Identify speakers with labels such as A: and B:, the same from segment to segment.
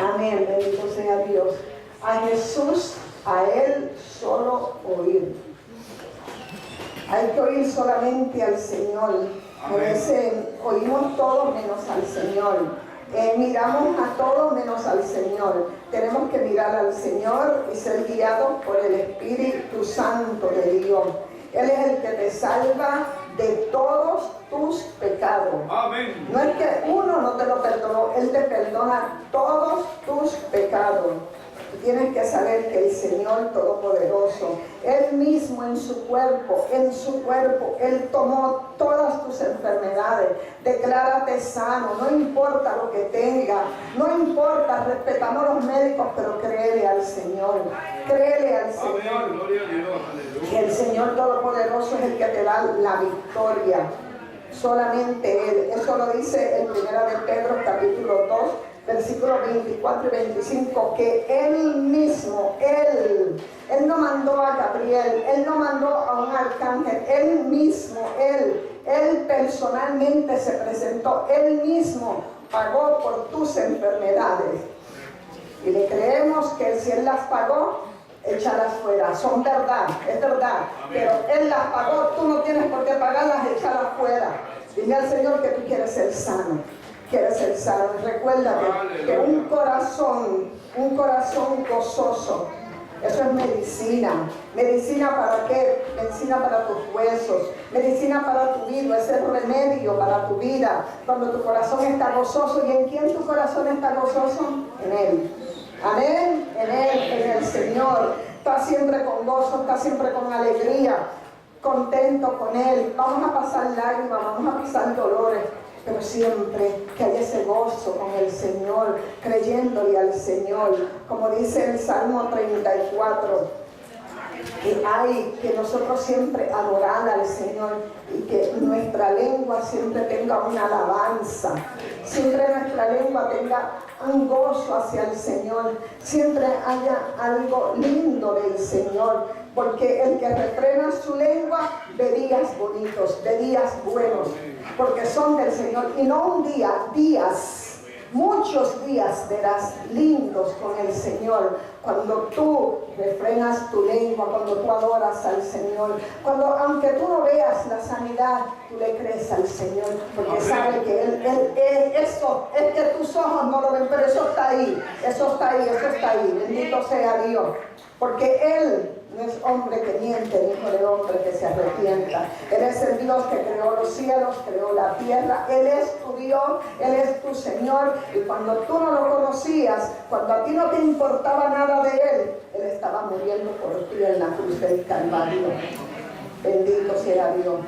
A: Amén, bendito sea Dios. A Jesús, a Él solo oír. Hay que oír solamente al Señor. A veces oímos todo menos al Señor. Miramos a todo menos al Señor. Tenemos que mirar al Señor y ser guiados por el Espíritu Santo de Dios. Él es el que te salva de todos tus pecados.
B: Amén.
A: No es que uno no te lo perdonó, Él te perdona todos tus pecados. Tú tienes que saber que el Señor Todopoderoso, Él mismo en su cuerpo, Él tomó todas tus enfermedades. Declárate sano, no importa lo que tenga, no importa, respetamos a los médicos, pero créele al Señor. Créele al Señor.
B: Amén. Gloria a Dios. Aleluya.
A: Que el Señor Todopoderoso es el que te da la victoria. Solamente Él. Eso lo dice en 1 de Pedro capítulo 2, versículos 24 y 25, que Él mismo, Él no mandó a Gabriel, Él no mandó a un arcángel, Él mismo, Él personalmente se presentó, Él mismo pagó por tus enfermedades. Y le creemos que si Él las pagó, échalas fuera, son verdad, es verdad.
B: Amén.
A: Pero Él las pagó, tú no tienes por qué pagarlas, échalas fuera. Dile al Señor que tú quieres ser sano. Quieres ser sano. Recuérdate que un corazón gozoso, eso es medicina. ¿Medicina para qué? Medicina para tus huesos, medicina para tu vida, es el remedio para tu vida. Cuando tu corazón está gozoso. ¿Y en quién tu corazón está gozoso? En Él. Amén, en Él, en el Señor. Está siempre con gozo, está siempre con alegría, contento con Él. Vamos a pasar lágrimas, vamos a pasar dolores, pero siempre que haya ese gozo con el Señor, creyéndole al Señor. Como dice el Salmo 34, que hay que nosotros siempre adorar al Señor y que nuestra lengua siempre tenga una alabanza, siempre nuestra lengua tenga un gozo hacia el Señor, siempre haya algo lindo del Señor, porque el que refrena su lengua de días bonitos, de días buenos, porque son del Señor, y no un día, días. Muchos días verás lindos con el Señor cuando tú refrenas tu lengua, cuando tú adoras al Señor, cuando aunque tú no veas la sanidad, tú le crees al Señor, porque sabes que eso es que tus ojos no lo ven, pero eso está ahí, bendito sea Dios, porque Él no es hombre que miente, ni hijo de hombre que se arrepienta. Él es el Dios que creó los cielos, creó la tierra. Él es tu Dios, Él es tu Señor. Y cuando tú no lo conocías, cuando a ti no te importaba nada de Él estaba muriendo por ti en la cruz del Calvario. Bendito sea Dios.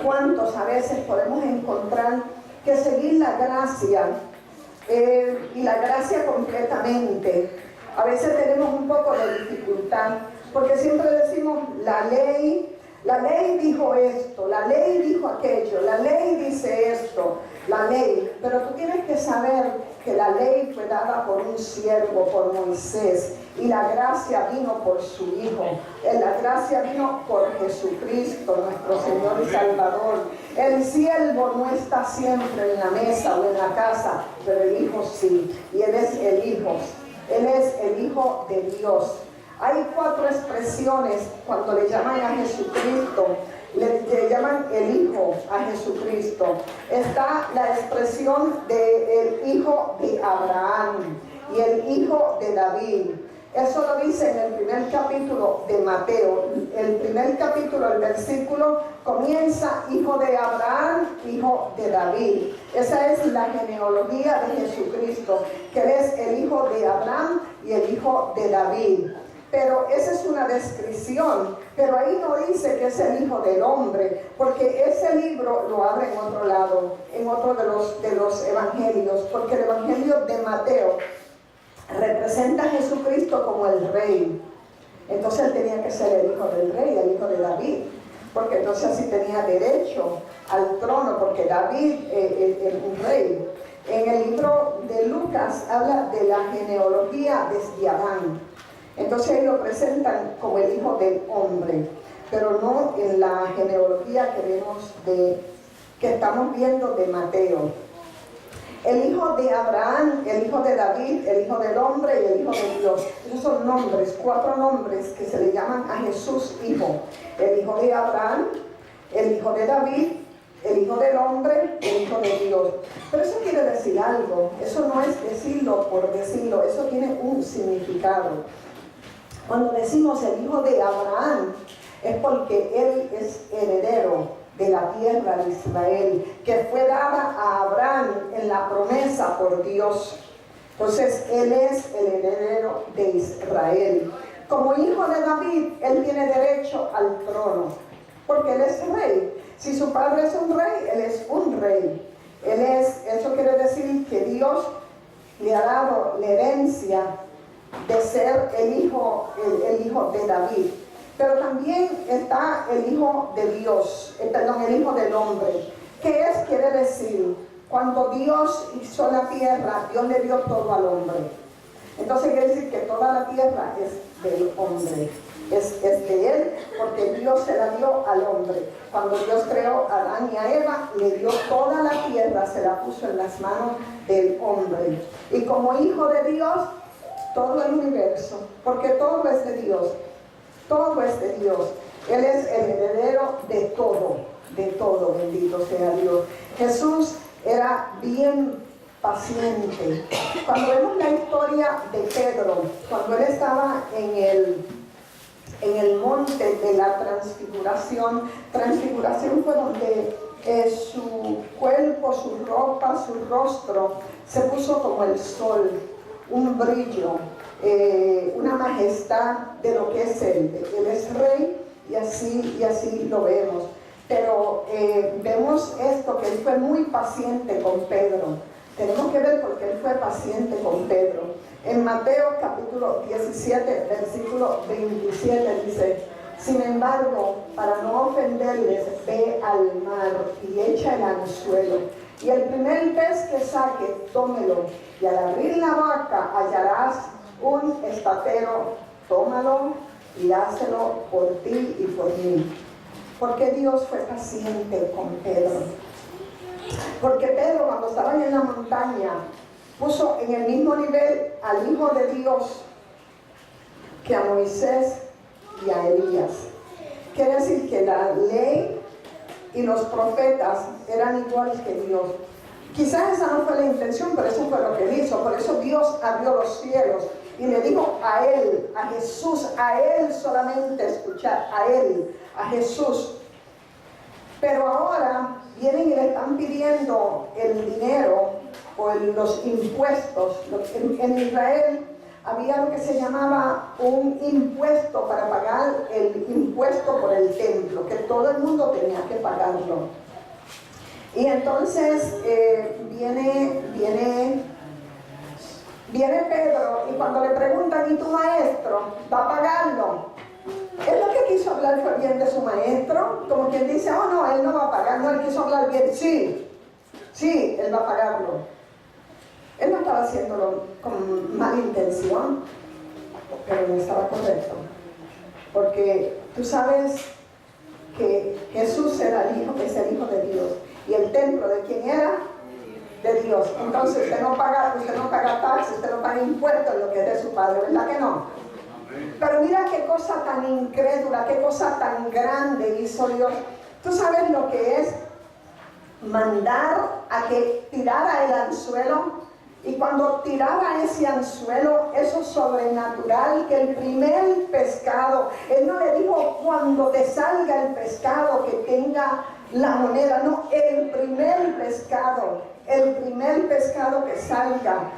A: ¿Cuántos a veces podemos encontrar que seguir la gracia y la gracia completamente? A veces tenemos un poco de dificultad, porque siempre decimos, la ley dijo esto, la ley dijo aquello, la ley dice esto, la ley. Pero tú tienes que saber que la ley fue dada por un siervo, por Moisés, y la gracia vino por su Hijo. La gracia vino por Jesucristo, nuestro Señor y Salvador. El siervo no está siempre en la mesa o en la casa, pero el Hijo sí, y Él es el Hijo. Él es el Hijo de Dios. Hay 4 expresiones cuando le llaman a Jesucristo, le llaman el Hijo a Jesucristo. Está la expresión del Hijo de Abraham y el Hijo de David. Eso lo dice en el primer capítulo de Mateo. El primer capítulo, el versículo comienza: Hijo de Abraham, Hijo de David. Esa es la genealogía de Jesucristo, que Él es el Hijo de Abraham y el Hijo de David. Pero esa es una descripción, pero ahí no dice que es el Hijo del Hombre, porque ese libro lo abre en otro lado, en otro de los evangelios, porque el evangelio de Mateo representa a Jesucristo como el Rey. Entonces Él tenía que ser el Hijo del Rey, el Hijo de David, porque entonces así tenía derecho al trono, porque David es un rey. En el libro de Lucas habla de la genealogía desde Adán. Entonces lo presentan como el Hijo del Hombre, pero no en la genealogía que estamos viendo de Mateo. El hijo de Abraham, el hijo de David, el hijo del hombre y el hijo de Dios. Esos son nombres, 4 nombres que se le llaman a Jesús hijo. El hijo de Abraham, el hijo de David, el hijo del hombre, el hijo de Dios. Pero eso quiere decir algo. Eso no es decirlo por decirlo. Eso tiene un significado. Cuando decimos el hijo de Abraham, es porque él es heredero de la tierra de Israel, que fue dada a Abraham en la promesa por Dios. Entonces, él es el heredero de Israel. Como hijo de David, él tiene derecho al trono, porque él es rey. Si su padre es un rey, él es un rey. Eso quiere decir que Dios le ha dado la herencia de ser el hijo de David. Pero también está el hijo de Dios, el hijo del hombre. ¿Qué es? Quiere decir, cuando Dios hizo la tierra, Dios le dio todo al hombre. Entonces quiere decir que toda la tierra es del hombre. Es de él, porque Dios se la dio al hombre. Cuando Dios creó a Adán y a Eva, le dio toda la tierra, se la puso en las manos del hombre. Y como hijo de Dios, todo el universo, porque todo es de Dios. Todo es de Dios. Él es el heredero de todo, bendito sea Dios. Jesús era bien paciente. Cuando vemos la historia de Pedro, cuando él estaba en el monte de la transfiguración fue donde su cuerpo, su ropa, su rostro se puso como el sol, un brillo, una majestad de lo que es él. Él es rey y así lo vemos. Pero vemos esto, que él fue muy paciente con Pedro. Tenemos que ver por qué él fue paciente con Pedro. En Mateo capítulo 17, versículo 27 dice: sin embargo, para no ofenderles, ve al mar y echa el anzuelo. Y el primer pez que saque, tómelo. Y al abrir la boca hallarás un estatero. Tómalo y hácelo por ti y por mí. Porque Dios fue paciente con Pedro. Porque Pedro, cuando estaban en la montaña, puso en el mismo nivel al Hijo de Dios que a Moisés y a Elías. Quiere decir que la ley y los profetas eran iguales que Dios. Quizás esa no fue la intención, pero eso fue lo que él hizo. Por eso Dios abrió los cielos y le dijo a él, a Jesús, a él solamente escuchar, a él, a Jesús. Pero ahora vienen y le están pidiendo el dinero o los impuestos. En Israel había lo que se llamaba un impuesto para pagar el impuesto por el templo, que todo el mundo tenía que pagarlo. Y entonces viene Pedro, y cuando le preguntan, ¿y tu maestro va a pagarlo? Él lo que quiso hablar fue bien de su maestro, como quien dice, oh no, él no va a pagar. No, él quiso hablar bien, sí, él va a pagarlo. Él no estaba haciéndolo con mala intención, pero no estaba correcto. Porque tú sabes que Jesús era es el Hijo de Dios. ¿Y el templo de quién era? De Dios. Entonces usted no paga taxes, usted no paga impuestos en lo que es de su Padre, ¿verdad que no? Pero mira qué cosa tan incrédula, qué cosa tan grande hizo Dios. ¿Tú sabes lo que es mandar a que tirara el anzuelo? Y cuando tiraba ese anzuelo, eso sobrenatural, que el primer pescado, él no le dijo cuando te salga el pescado que tenga la moneda, no, el primer pescado que salga,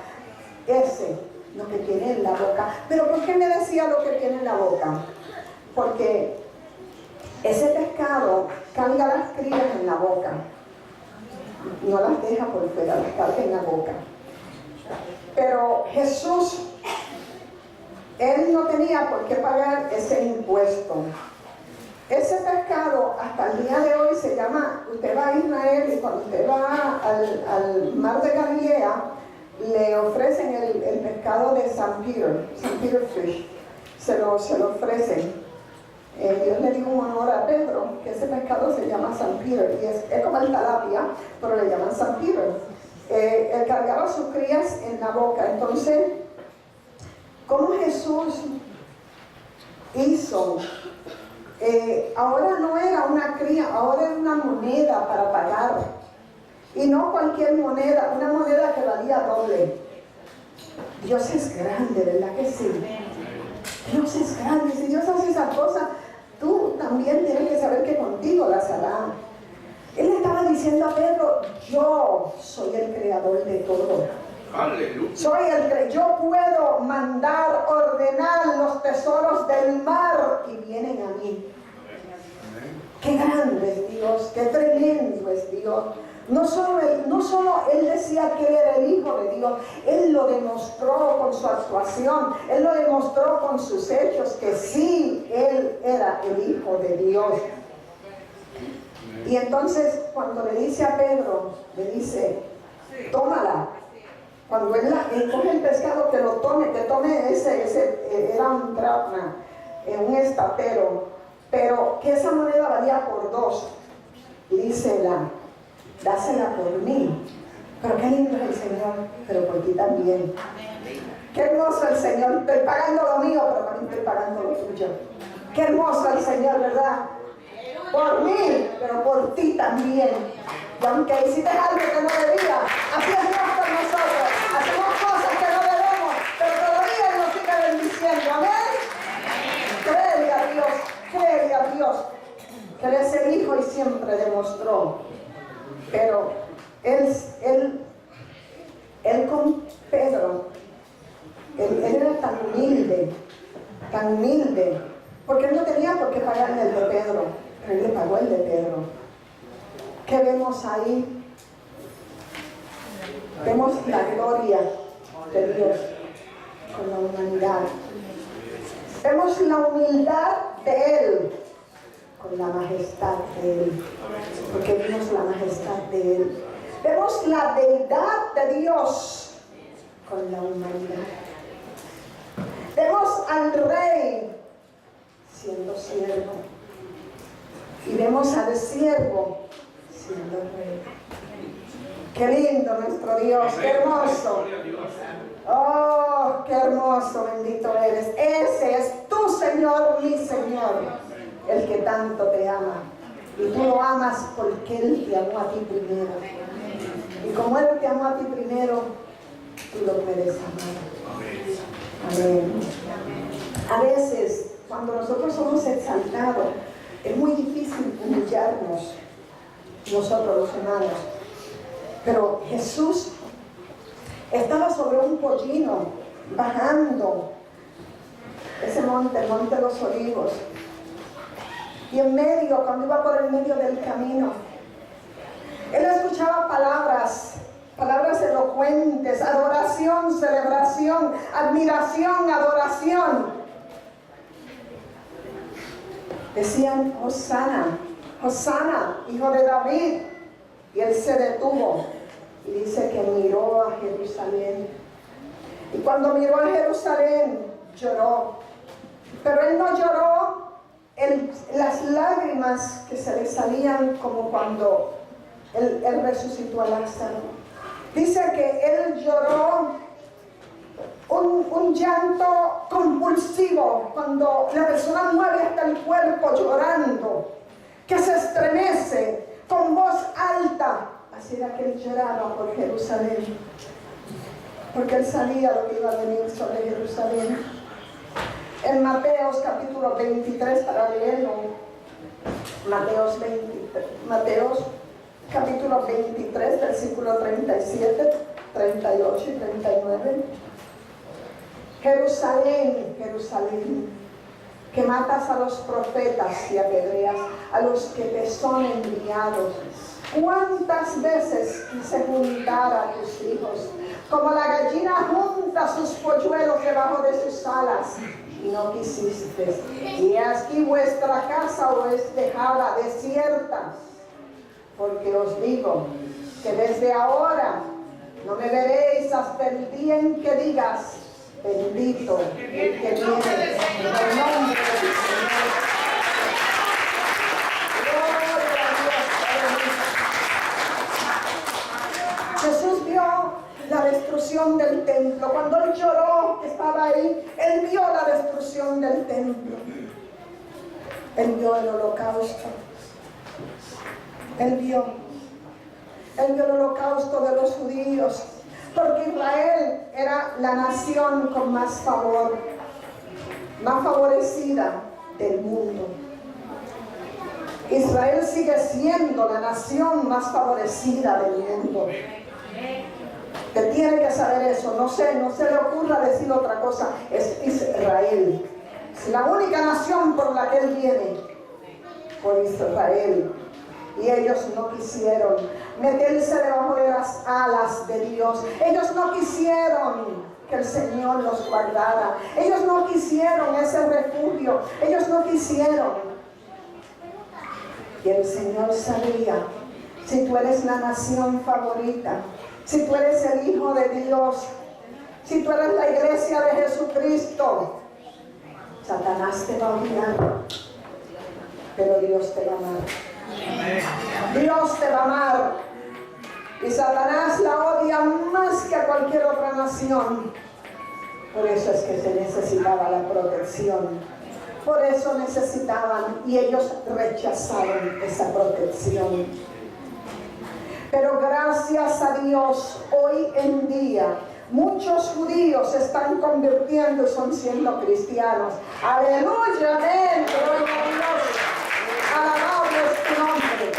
A: ese, lo que tiene en la boca. Pero ¿por qué me decía lo que tiene en la boca? Porque ese pescado carga las crías en la boca, no las deja por fuera, las carga en la boca. Pero Jesús, él no tenía por qué pagar ese impuesto. Ese pescado hasta el día de hoy se llama, usted va a Israel y cuando usted va al mar de Galilea, le ofrecen el pescado de St. Peter Fish, se lo ofrecen. Dios le dio un honor a Pedro, que ese pescado se llama St. Peter, y es como el tilapia, pero le llaman St. Peter. Él cargaba sus crías en la boca. Entonces, ¿cómo Jesús hizo? Ahora no era una cría, ahora era una moneda para pagar. Y no cualquier moneda, una moneda que valía doble. Dios es grande, ¿verdad que sí? Dios es grande. Si Dios hace esas cosas, tú también tienes que saber que contigo las hará. Él estaba diciendo a Pedro, yo soy el creador de todo.
B: Aleluya.
A: Yo puedo mandar, ordenar los tesoros del mar y vienen a mí. Qué grande es Dios, qué tremendo es Dios. No solo él decía que era el Hijo de Dios, Él lo demostró con su actuación, Él lo demostró con sus hechos, que sí, Él era el Hijo de Dios. Y entonces cuando le dice a Pedro, le dice, tómala. Cuando él coge el pescado, que lo tome, que tome ese era un dracma, un estatero, pero que esa moneda valía por 2. Y dice, dásela por mí. Pero qué lindo es el Señor, pero por ti también. Qué hermoso el Señor. Estoy pagando lo mío, pero también estoy pagando lo tuyo. Qué hermoso el Señor, ¿verdad? Por mí, pero por ti también. Y aunque hiciste algo que no debía, así es Dios con nosotros. Hacemos cosas que no debemos, pero todavía Él nos sigue bendiciendo. Amén. Créele a Dios, créele a Dios, que Él es el Hijo y siempre demostró. Pero él con Pedro, él era tan humilde, porque él no tenía por qué pagarle el de Pedro, pero él le pagó el de Pedro. ¿Qué vemos ahí? Vemos la gloria de Dios con la humanidad. Vemos la humildad de Él con la majestad de Él, porque vimos la majestad de Él. Vemos la deidad de Dios con la humanidad. Vemos al Rey siendo siervo y vemos al siervo siendo Rey. Qué lindo nuestro Dios, qué hermoso. Oh, qué hermoso, bendito eres. Ese es tu Señor, mi Señor, el que tanto te ama. Y tú lo amas porque Él te amó a ti primero. Y como Él te amó a ti primero, tú lo puedes amar. Amén. A veces, cuando nosotros somos exaltados, es muy difícil humillarnos, nosotros los humanos. Pero Jesús estaba sobre un pollino, bajando ese monte, el monte de los Olivos. Y en medio, cuando iba por el medio del camino, Él escuchaba palabras elocuentes, adoración, celebración, admiración, adoración. Decían, Hosana, Hosana, hijo de David. Y Él se detuvo y dice que miró a Jerusalén. Y cuando miró a Jerusalén, lloró. Pero Él no lloró las lágrimas que se le salían como cuando él resucitó a Lázaro. Dice que Él lloró un llanto compulsivo, cuando la persona mueve hasta el cuerpo llorando, que se estremece con voz alta. Así era que Él lloraba por Jerusalén, porque Él sabía lo que iba a venir sobre Jerusalén. En Mateos capítulo 23, para leerlo, Mateos capítulo 23, versículo 37, 38 y 39. Jerusalén, Jerusalén, que matas a los profetas y apedreas a los que te son enviados. ¿Cuántas veces quise juntar a tus hijos, como la gallina junta sus polluelos debajo de sus alas, y no quisiste? Y aquí vuestra casa os es dejada desierta. Porque os digo que desde ahora no me veréis hasta el día en que digas, bendito el que viene en el nombre del Señor. Gloria a Dios. Jesús vio destrucción del templo. Cuando él lloró, que estaba ahí, él vio la destrucción del templo. Él vio el holocausto. Él vio el holocausto de los judíos. Porque Israel era la nación con más favor, más favorecida del mundo. Israel sigue siendo la nación más favorecida del mundo. Usted tiene que saber eso. No se le ocurra decir otra cosa. Es Israel. Es la única nación por la que él viene. Por Israel. Y ellos no quisieron meterse debajo de las alas de Dios. Ellos no quisieron que el Señor los guardara. Ellos no quisieron ese refugio. Ellos no quisieron. Y el Señor sabía, si tú eres la nación favorita, si tú eres el Hijo de Dios, si tú eres la iglesia de Jesucristo, Satanás te va a odiar, pero Dios te va a amar. Dios te va a amar. Y Satanás la odia más que a cualquier otra nación. Por eso es que se necesitaba la protección. Por eso necesitaban, y ellos rechazaron esa protección. Pero gracias a Dios, hoy en día, muchos judíos se están convirtiendo y son siendo cristianos. Aleluya, amén, gloria a Dios. Alabado es tu nombre.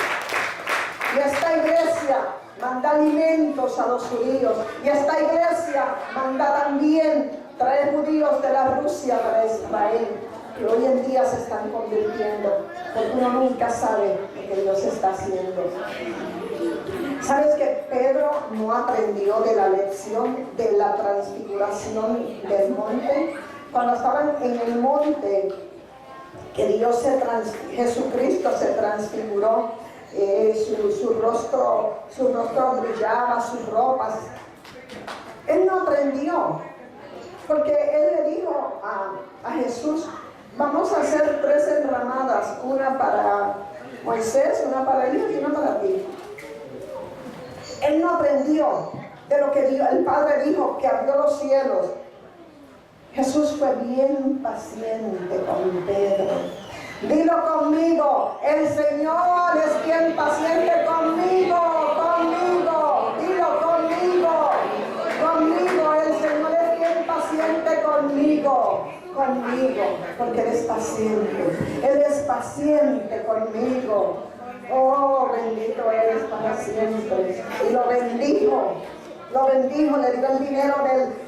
A: Y esta iglesia manda alimentos a los judíos. Y esta iglesia manda también traer judíos de la Rusia para Israel. Que hoy en día se están convirtiendo, porque uno nunca sabe lo que Dios está haciendo. ¿Sabes que Pedro no aprendió de la lección de la transfiguración del monte? Cuando estaban en el monte, que Jesucristo se transfiguró, su rostro brillaba, sus ropas. Él no aprendió, porque él le dijo a Jesús: vamos a hacer 3 enramadas, una para Moisés, una para Elías y una para ti. Él no aprendió de lo que el Padre dijo, que abrió los cielos. Jesús fue bien paciente con Pedro. Dilo conmigo: el Señor es bien paciente conmigo. Dilo conmigo. El Señor es bien paciente conmigo, porque Él es paciente. Él es paciente conmigo. Oh, bendito eres para siempre. Y lo bendijo, le dio el dinero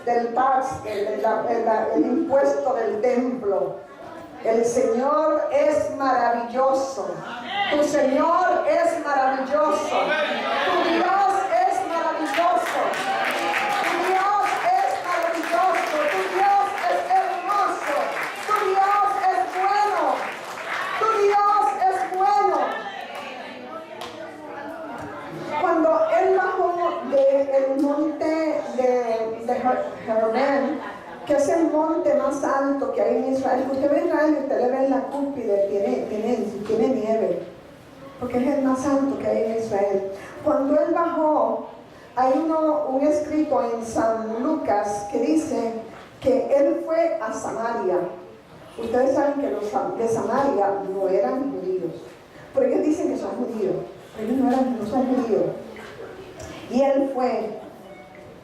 A: del tax, el impuesto del templo. El Señor es maravilloso. Tu Señor es maravilloso. Tu Dios es maravilloso. Tu Dios es maravilloso. Tu Dios es hermoso. Tu Dios es bueno. Tu Dios es bueno. Cuando él bajó del monte de Hermón, que es el monte más alto que hay en Israel, usted ve en Israel y usted le ve en la cúspide, tiene nieve, porque es el más alto que hay en Israel. Cuando él bajó, hay un escrito en San Lucas que dice que él fue a Samaria. Ustedes saben que los de Samaria no eran judíos, pero ellos dicen que son judíos. Ellos no son judíos. Y él fue,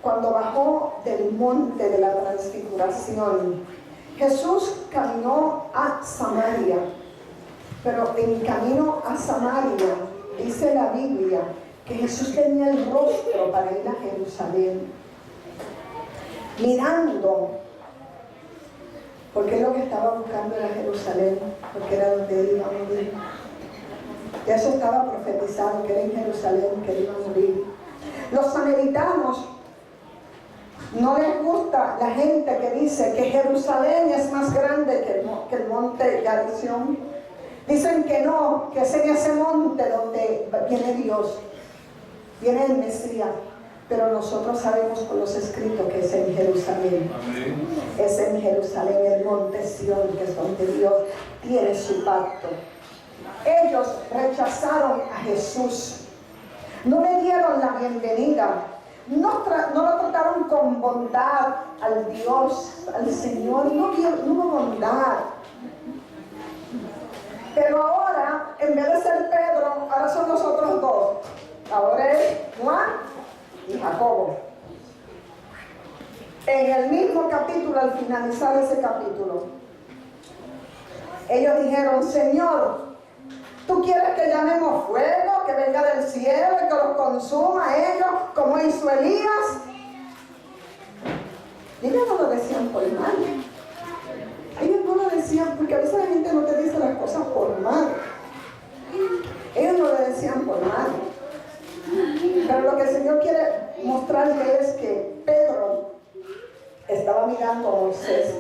A: cuando bajó del monte de la transfiguración, Jesús caminó a Samaria. Pero en camino a Samaria, dice la Biblia, que Jesús tenía el rostro para ir a Jerusalén, mirando, porque es lo que estaba buscando era Jerusalén, porque era donde él iba a morir. Ya eso estaba profetizado, que era en Jerusalén que él iba a morir. Los samaritanos no les gusta la gente que dice que Jerusalén es más grande que el monte Garizón. Dicen que no, que es en ese monte donde viene Dios, viene el Mesías. Pero nosotros sabemos por los escritos que es en Jerusalén. Amén. Es en Jerusalén, el monte Sión, que es donde Dios tiene su pacto. Ellos rechazaron a Jesús. No le dieron la bienvenida. no lo trataron con bondad al Dios, al Señor, no hubo bondad. Pero ahora, en vez de ser Pedro, ahora son los otros dos. Ahora es Juan y Jacobo. En el mismo capítulo, al finalizar ese capítulo, ellos dijeron: Señor, ¿tú quieres que llamemos fuego, que venga del cielo y que los consuma a ellos, como hizo Elías? Y ellos no lo decían por mal. Ellos no lo decían, porque a veces la gente no te dice las cosas por mal. Ellos no lo decían por mal. Pero lo que el Señor quiere mostrarle es que Pedro estaba mirando a Moisés.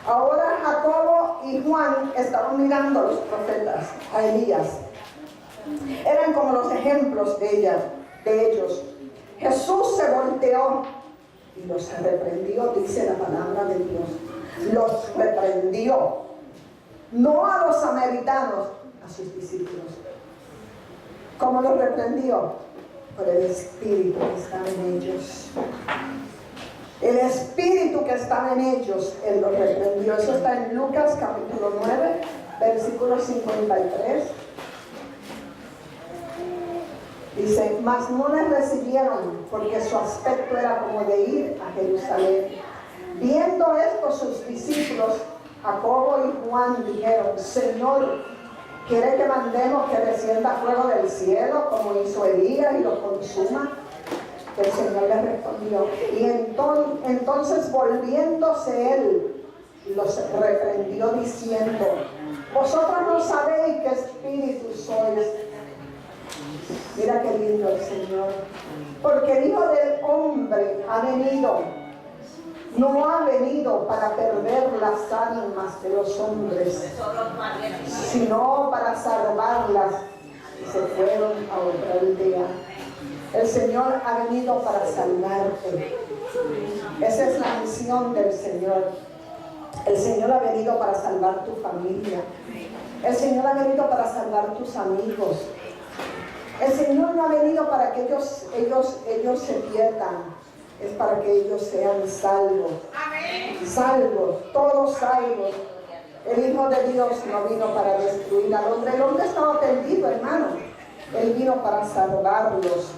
A: Ahora Jacobo y Juan estaban mirando a los profetas, a Elías. Eran como los ejemplos de ellos. Jesús se volteó y los reprendió, dice la palabra de Dios. Los reprendió. No a los samaritanos, a sus discípulos. ¿Cómo los reprendió? Por el Espíritu que estaba en ellos. El Espíritu que estaba en ellos, Él los reprendió. Eso está en Lucas capítulo 9, versículo 53. Dice: mas no les recibieron, porque su aspecto era como de ir a Jerusalén. Viendo esto, sus discípulos, Jacobo y Juan, dijeron: Señor, ¿quiere que mandemos que descienda fuego del cielo, como hizo Elías, y lo consuma? El Señor les respondió. Y entonces volviéndose Él, los reprendió diciendo: vosotros no sabéis qué espíritu sois. Mira qué lindo el Señor. Porque el Hijo del Hombre no ha venido para perder las almas de los hombres, sino para salvarlas. Y se fueron a otra aldea. El Señor ha venido para salvarte. Esa es la misión del Señor. El Señor ha venido para salvar tu familia. El Señor ha venido para salvar tus amigos. El Señor no ha venido para que ellos se pierdan. Es para que ellos sean salvos. Salvos, todos salvos. El Hijo de Dios no vino para destruir al hombre. El hombre estaba perdido, hermano. Él vino para salvarlos.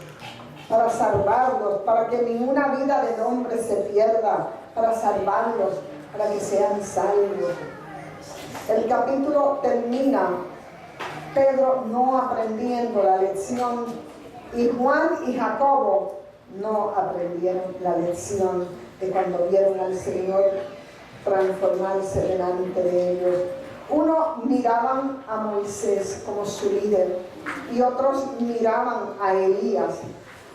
A: Para que ninguna vida del hombre se pierda, para salvarlos, para que sean salvos. El capítulo termina, Pedro no aprendiendo la lección, y Juan y Jacobo no aprendieron la lección de cuando vieron al Señor transformarse delante de ellos. Uno miraban a Moisés como su líder, y otros miraban a Elías.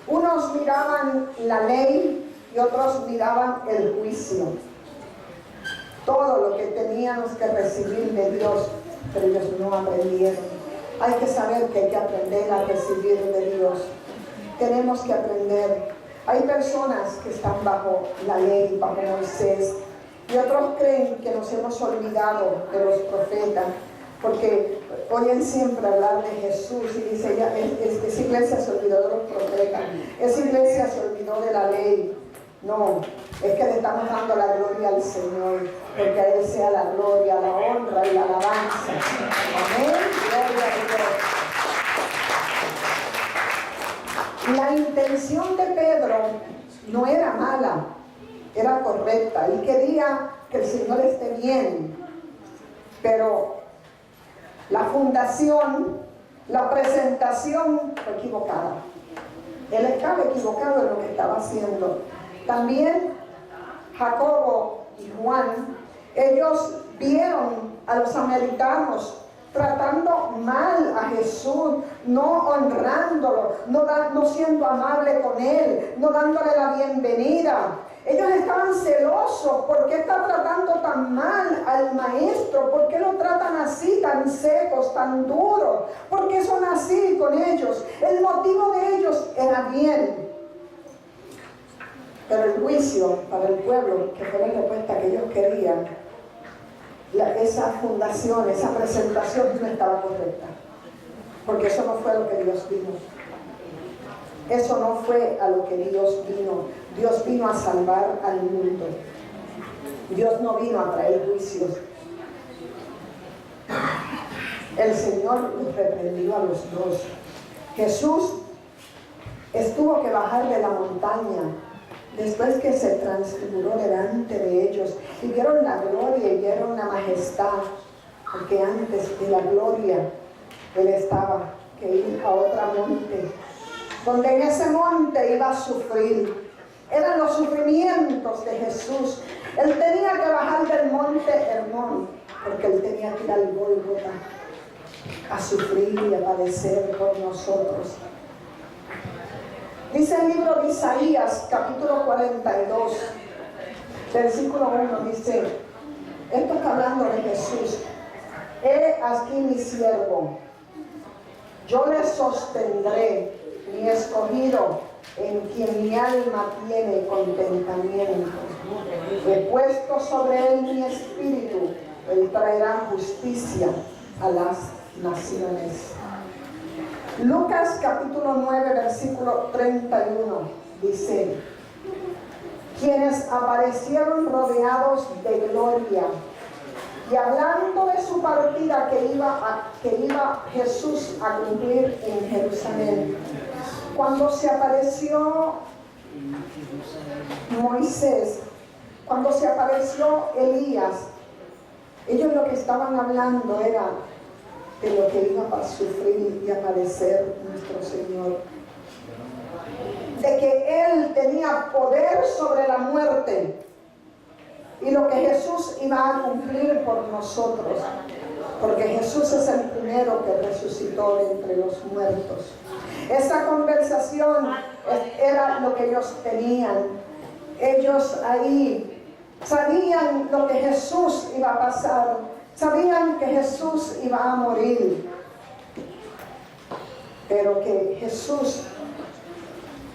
A: Unos miraban la ley y otros miraban el juicio. Todo lo que teníamos que recibir de Dios, pero ellos no aprendieron. Hay que saber que hay que aprender a recibir de Dios. Tenemos que aprender. Hay personas que están bajo la ley, bajo Moisés, y otros creen que nos hemos olvidado de los profetas, porque oyen siempre hablar de Jesús y dicen: esa iglesia se olvidó de los profetas, esa iglesia se olvidó de la ley. No, es que le estamos dando la gloria al Señor, porque a Él sea la gloria, la honra y la alabanza. Amén. Gloria a Dios. La intención de Pedro no era mala, era correcta. Él quería que el Señor esté bien, pero la fundación, la presentación fue equivocada. Él estaba equivocado en lo que estaba haciendo. También Jacobo y Juan, ellos vieron a los samaritanos tratando mal a Jesús, no honrándolo, no siendo amable con Él, no dándole la bienvenida. Ellos estaban celosos. ¿Por qué está tratando tan mal al maestro? ¿Por qué lo tratan así, tan secos, tan duros? ¿Por qué son así con ellos? El motivo de ellos era bien. Pero el juicio para el pueblo, que fue la respuesta que ellos querían, esa fundación, esa presentación no estaba correcta. Porque eso no fue lo que Dios dijo. Eso no fue a lo que Dios vino. Dios vino a salvar al mundo. Dios no vino a traer juicios. El Señor los reprendió a los dos. Jesús tuvo que bajar de la montaña después que se transfiguró delante de ellos y vieron la gloria y vieron la majestad, porque antes de la gloria Él estaba que ir a otro monte, donde en ese monte iba a sufrir. Eran los sufrimientos de Jesús. Él tenía que bajar del monte Hermón, porque Él tenía que ir al Gólgota a sufrir y a padecer por nosotros. Dice el libro de Isaías, capítulo 42, versículo 1, dice, esto está hablando de Jesús: he aquí mi siervo, yo le sostendré, mi escogido, en quien mi alma tiene contentamiento. He puesto sobre él mi espíritu, él traerá justicia a las naciones. Lucas capítulo 9, versículo 31 dice, quienes aparecieron rodeados de gloria y hablando de su partida que iba Jesús a cumplir en Jerusalén. Cuando se apareció Moisés, cuando se apareció Elías, ellos lo que estaban hablando era de lo que iba a sufrir y a padecer nuestro Señor. De que Él tenía poder sobre la muerte y lo que Jesús iba a cumplir por nosotros. Porque Jesús es el primero que resucitó de entre los muertos. Esa conversación era lo que ellos tenían. Ellos ahí sabían lo que Jesús iba a pasar. Sabían que Jesús iba a morir, pero que Jesús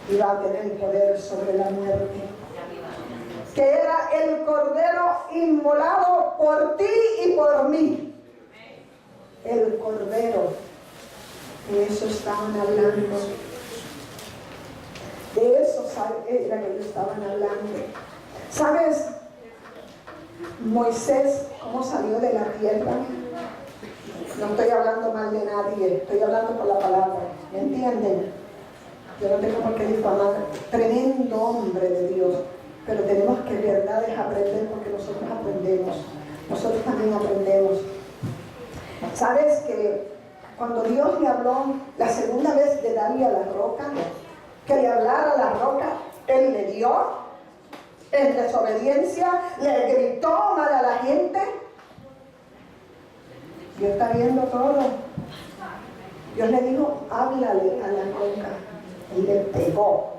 A: iba a tener poder sobre la muerte, que era el Cordero inmolado por ti y por mí. El Cordero, de eso estaban hablando. De eso era que ellos estaban hablando. ¿Sabes? Moisés, ¿cómo salió de la tierra? No estoy hablando mal de nadie, estoy hablando por la palabra, ¿me entienden? Yo no tengo por qué difamar. Tremendo hombre de Dios, pero tenemos que verdades aprender, porque nosotros aprendemos, nosotros también aprendemos. ¿Sabes que cuando Dios le habló la segunda vez de darle a la roca, que le hablara a la roca, Él le dio? En desobediencia, le gritó mal a la gente. Dios está viendo todo. Dios le dijo, háblale a la roca. Y le pegó.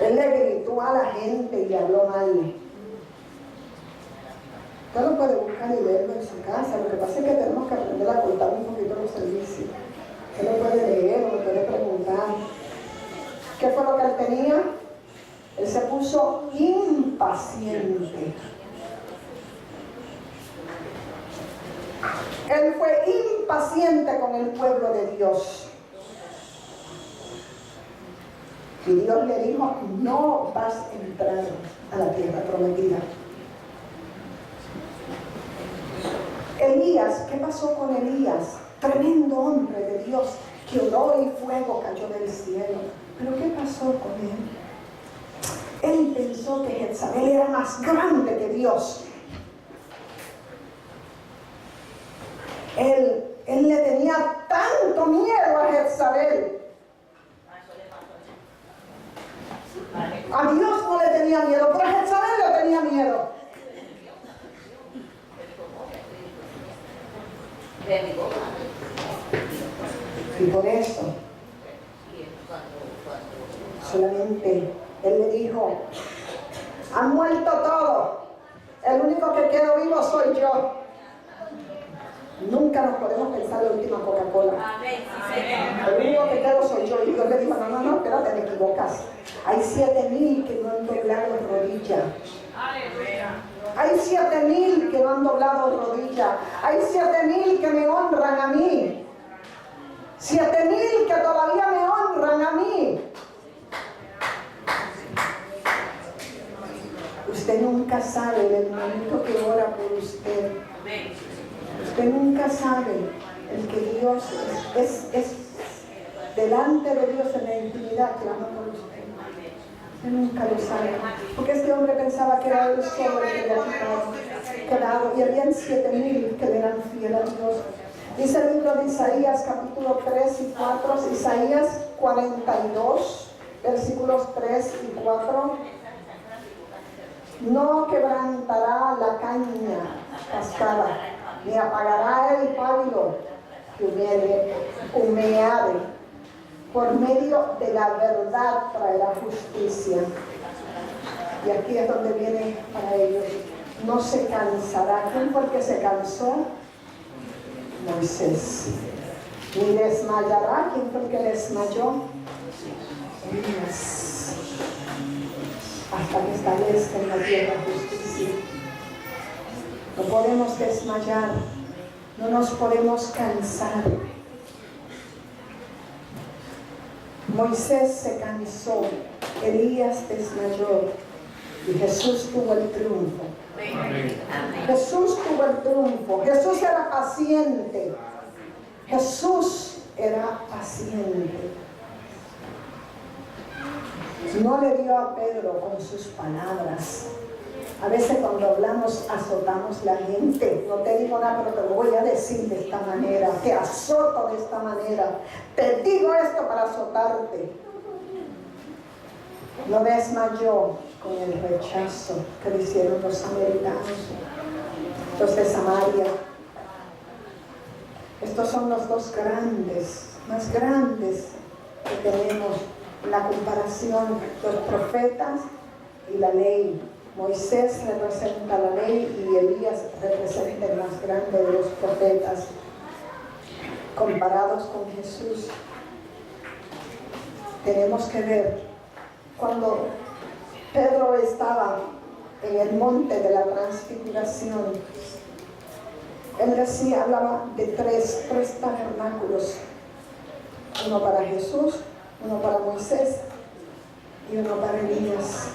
A: Él le gritó a la gente y le habló mal. Usted lo puede buscar y leerlo en su casa. Lo que pasa es que tenemos que aprender a cortar un poquito los servicios. Usted lo puede leer o lo puede preguntar. ¿Qué fue lo que él tenía? Él se puso impaciente. Él fue impaciente con el pueblo de Dios. Y Dios le dijo, no vas a entrar a la tierra prometida. Elías, ¿qué pasó con Elías? Tremendo hombre de Dios, que oró y fuego cayó del cielo. ¿Pero qué pasó con él? Él pensó que Jezabel era más grande que Dios. Él le tenía tanto miedo a Jezabel. A Dios no le tenía miedo, pero a Jezabel le tenía miedo. Y por eso solamente Él le dijo, han muerto todos, el único que quedó vivo soy yo. Nunca nos podemos pensar la última Coca-Cola. El único que quedo soy yo. Y Dios le dijo, no, espérate, te equivocas. Hay 7,000 que no han doblado rodilla. Hay 7,000 que no han doblado rodilla. Hay 7,000 que me honran a mí. 7,000 que todavía me honran nunca sabe en el momento que ora por usted. Usted nunca sabe el que Dios es delante de Dios en la intimidad clama por usted. Usted nunca lo sabe. Porque este hombre pensaba que era él solo el que había quedado. Y habían 7,000 que le eran fieles a Dios. Dice el libro de Isaías, capítulo 3 y 4, Isaías 42, versículos 3 y 4. No quebrantará la caña cascada, ni apagará el pábilo que humeare. Por medio de la verdad traerá justicia. Y aquí es donde viene para ellos. No se cansará. ¿Quién fue el que se cansó? Moisés. Ni desmayará. ¿Quién fue el que desmayó? Elías. Hasta que establezca en la tierra justicia. No podemos desmayar. No nos podemos cansar. Moisés se cansó, Elías desmayó y Jesús tuvo el triunfo. Amén. Jesús tuvo el triunfo. Jesús era paciente. Jesús era paciente. No le dio a Pedro con sus palabras. A veces cuando hablamos azotamos la gente. No te digo nada, pero te lo voy a decir de esta manera. Te azoto de esta manera. Te digo esto para azotarte. No desmayó con el rechazo que le hicieron los samaritanos, los de Samaria. Estos son los dos más grandes que tenemos en la comparación, los profetas y la ley. Moisés representa la ley y Elías representa el más grande de los profetas comparados con Jesús. Tenemos que ver cuando Pedro estaba en el monte de la transfiguración. Él decía, hablaba de tres tabernáculos, uno para Jesús, uno para Moisés y uno para Elías.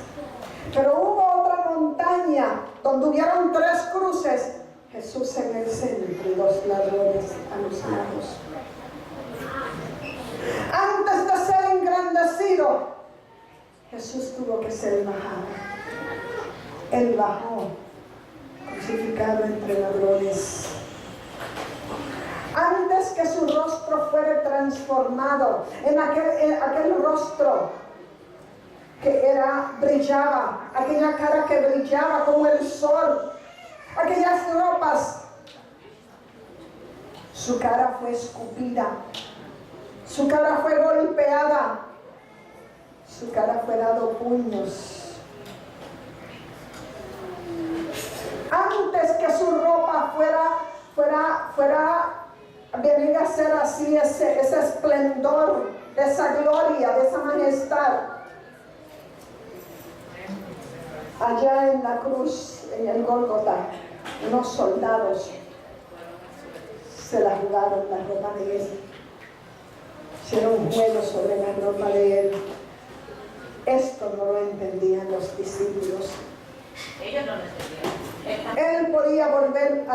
A: Pero hubo otra montaña donde hubieron 3 cruces, Jesús en el centro y 2 ladrones a los lados. Antes de ser engrandecido, Jesús tuvo que ser bajado. Él bajó, crucificado entre ladrones. Antes que su rostro fuera transformado en aquel rostro que brillaba, aquella cara que brillaba como el sol, aquellas ropas, su cara fue escupida, su cara fue golpeada, su cara fue dado puños. Antes que su ropa venir a ser así, ese esplendor, de esa gloria, de esa majestad. Allá en la cruz, en el Gólgota, unos soldados se la jugaron la ropa de él. Hicieron un juego sobre la ropa de él. Esto no lo entendían los discípulos.
C: Ellos no lo entendían.
A: Él podía volver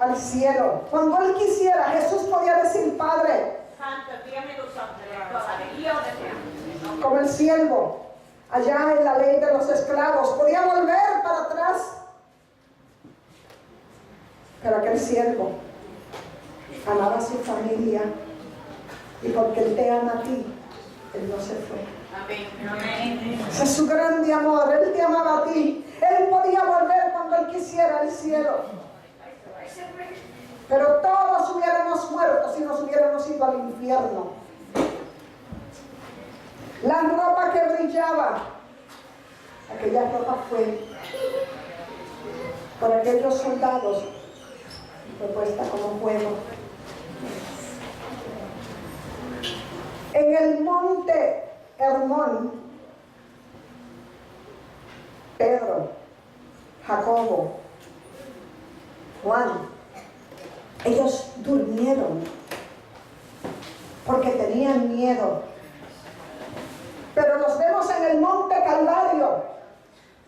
A: al cielo. Cuando él quisiera, Jesús podía decir, Padre, como el siervo, allá en la ley de los esclavos, podía volver para atrás. Pero aquel siervo amaba a su familia, y porque Él te ama a ti, Él no se fue.
C: Amén.
A: Ese es su grande amor. Él te amaba a ti. Él podía volver cuando Él quisiera al cielo. Pero todos hubiéramos muerto si nos hubiéramos ido al infierno. La ropa que brillaba, aquella ropa fue por aquellos soldados, fue puesta como fuego. En el monte Hermón, Pedro, Jacobo, Juan, ellos durmieron porque tenían miedo. Pero los vemos en el monte Calvario,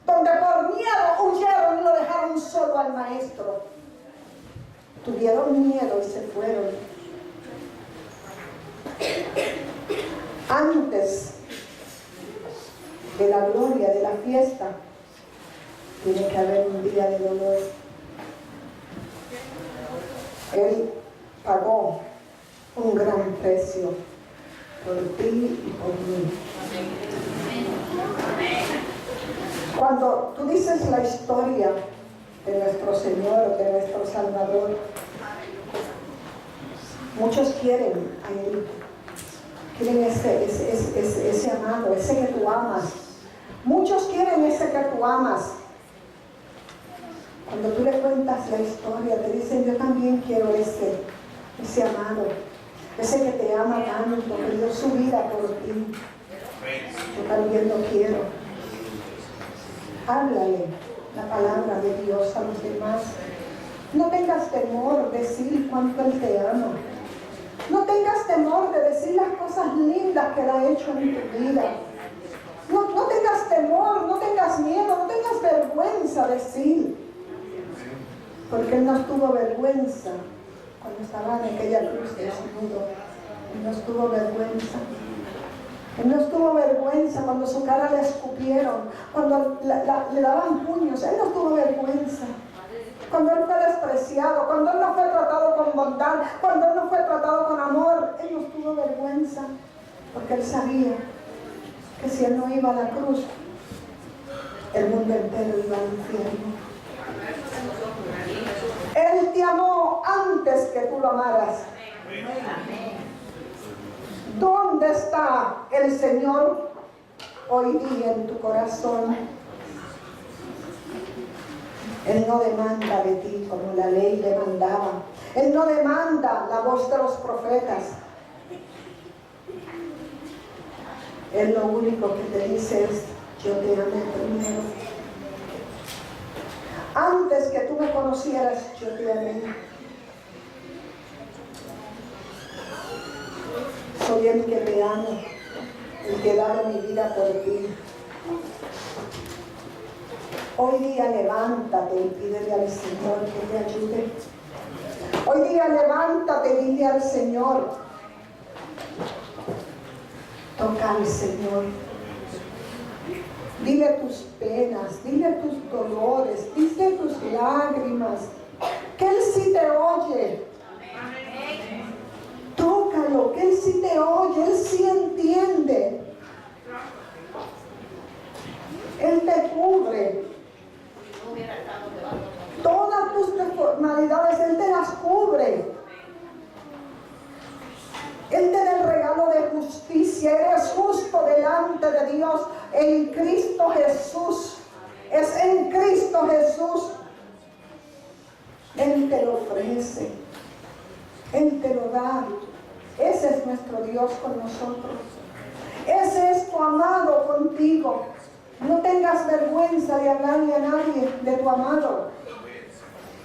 A: donde por miedo huyeron y lo dejaron solo al maestro. Tuvieron miedo y se fueron. Antes de la gloria, de la fiesta, tiene que haber un día de dolor. Él pagó un gran precio por ti y por mí. Cuando tú dices la historia de nuestro Señor, de nuestro Salvador, muchos quieren a Él. Quieren ese amado, ese que tú amas. Muchos quieren ese que tú amas. Cuando tú le cuentas la historia, te dicen, yo también quiero ese amado, ese que te ama tanto, que dio su vida por ti. Yo también lo quiero. Háblale la palabra de Dios a los demás. No tengas temor de decir cuánto Él te ama. No tengas temor de decir las cosas lindas que Él ha hecho en tu vida. No tengas temor, no tengas miedo, no tengas vergüenza de decir. Porque Él no tuvo vergüenza cuando estaba en aquella cruz desnudo. Él no tuvo vergüenza. Él no tuvo vergüenza cuando su cara le escupieron, cuando le daban puños. Él no tuvo vergüenza. Cuando Él fue despreciado, cuando Él no fue tratado con bondad, cuando Él no fue tratado con amor, Él no tuvo vergüenza. Porque Él sabía que si Él no iba a la cruz, el mundo entero iba al infierno. Él te amó antes que tú lo amaras. ¿Dónde está el Señor hoy día en tu corazón? Él no demanda de ti como la ley demandaba. Él no demanda la voz de los profetas. Él lo único que te dice es, yo te amé primero. Antes que tú me conocieras, yo te amé. Soy el que te amo, el que he dado mi vida por ti. Hoy día levántate y pídele al Señor que te ayude. Hoy día levántate y dile al Señor, toca al Señor. Dile tus penas, dile tus dolores, dile tus lágrimas, que Él sí te oye. Tócalo, que Él sí te oye, Él sí entiende. Él te cubre. Todas tus deformidades, Él te las cubre. Él te da el regalo de justicia. Eres justo delante de Dios en Cristo Jesús. Es en Cristo Jesús. Él te lo ofrece. Él te lo da. Ese es nuestro Dios con nosotros. Ese es tu amado contigo. No tengas vergüenza de hablarle a nadie de tu amado.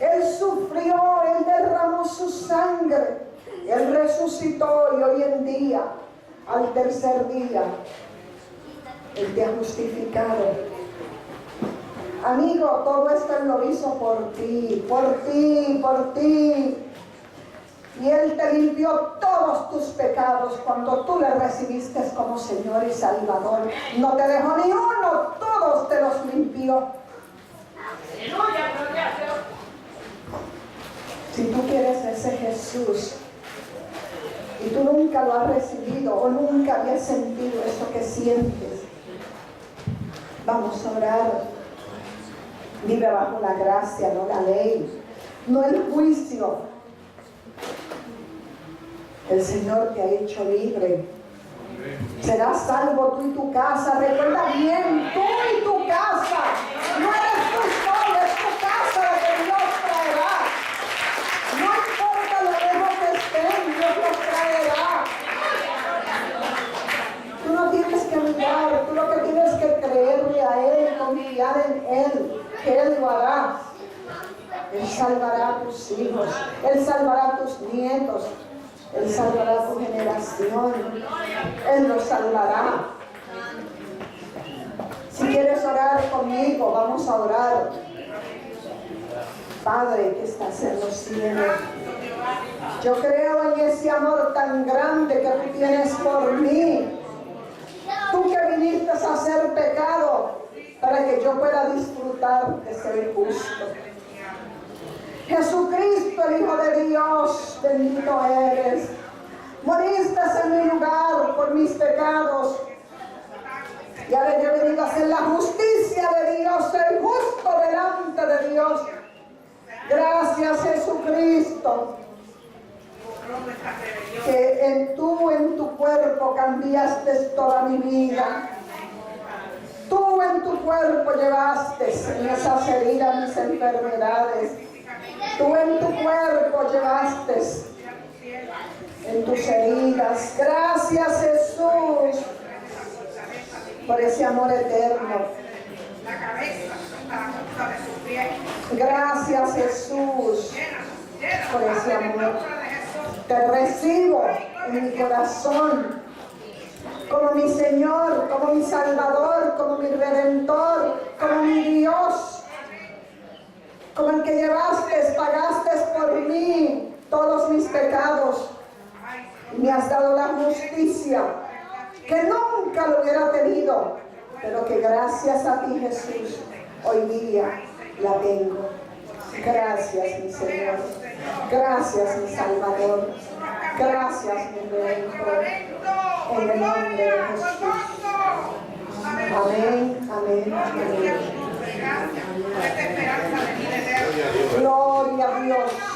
A: Él sufrió, Él derramó su sangre, Él resucitó y hoy en día, al tercer día, Él te ha justificado. Amigo, todo esto Él lo hizo por ti, por ti, por ti. Y Él te limpió todos tus pecados cuando tú le recibiste como Señor y Salvador. No te dejó ni uno, todos te los limpió. Si tú quieres ese Jesús y tú nunca lo has recibido o nunca habías sentido eso que sientes, vamos a orar. Vive bajo la gracia, no la ley, no el juicio. El Señor te ha hecho libre. Serás salvo tú y tu casa. Recuerda bien, tú y tu casa. No eres tú solo, es tu casa la que Dios traerá. No importa lo lejos que estén, Dios los traerá. Tú no tienes que mirar, tú lo que tienes que creerle a Él, confiar en Él, que Él lo hará. Él salvará a tus hijos, Él salvará a tus nietos. Él salvará a tu generación. Él los salvará. Si ¿Quieres orar conmigo? Vamos a orar. Padre que estás en los cielos, yo creo en ese amor tan grande que tú tienes por mí. Tú que viniste a hacer pecado para que yo pueda disfrutar de ser justo. Jesucristo, el Hijo de Dios, bendito eres. Moriste en mi lugar por mis pecados. Y ahora yo he venido a hacer la justicia de Dios, ser justo delante de Dios. Gracias, Jesucristo, que en tu cuerpo cambiaste toda mi vida. Tú en tu cuerpo llevaste en esas heridas mis enfermedades. Tú en tu cuerpo llevaste en tus heridas. Gracias, Jesús, por ese amor eterno. Gracias, Jesús, por ese amor. Te recibo en mi corazón como mi Señor, como mi Salvador, como mi Redentor, como mi Dios, como el que llevaste, pagaste por mí todos mis pecados y me has dado la justicia que nunca lo hubiera tenido, pero que gracias a ti, Jesús, hoy día la tengo. Gracias, mi Señor. Gracias, mi Salvador. Gracias, mi Redentor. En el nombre de Jesús. Amén, amén, amén. Gloria a Dios.